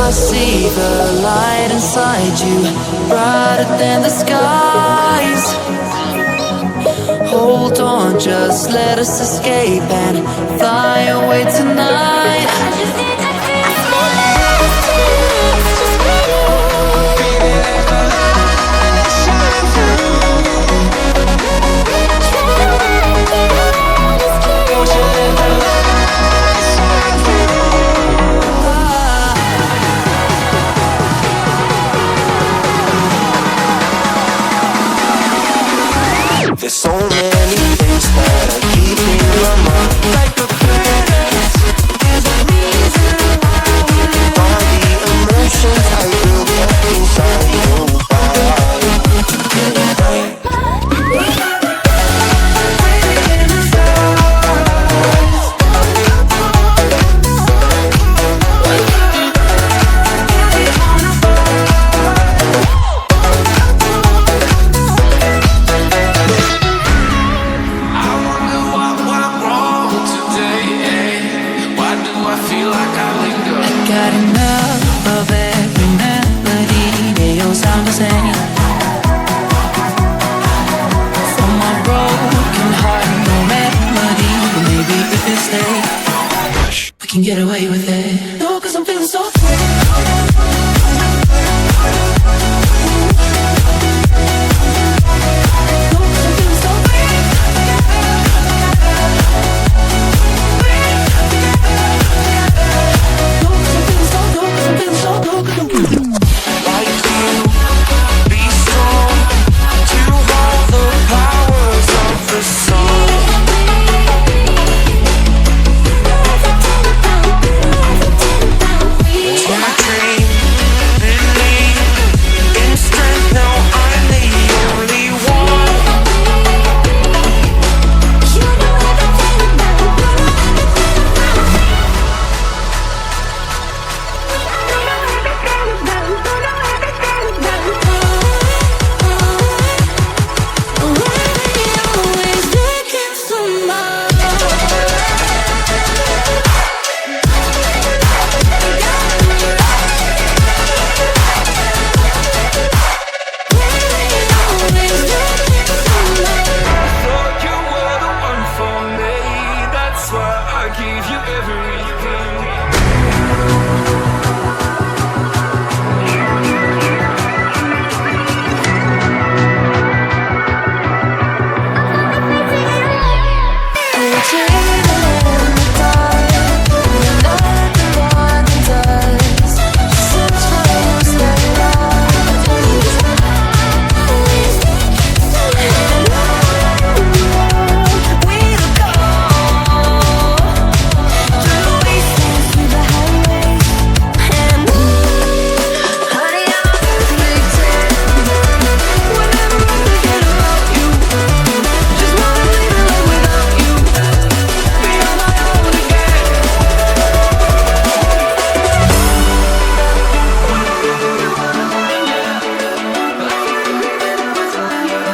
I see the light inside you, brighter than the skies. Hold on, just let us escape and fly away tonight. I just need to feel this just for you. Baby, let the light shine through. Won't you let the light shine through? There's so many things that I keep in my mind, like the planets. There's a reason why we live. All the emotions I will get inside your body. Got enough of every melody, they all sound the same. For my broken heart, no remedy, but maybe if we stay, we can get away with it.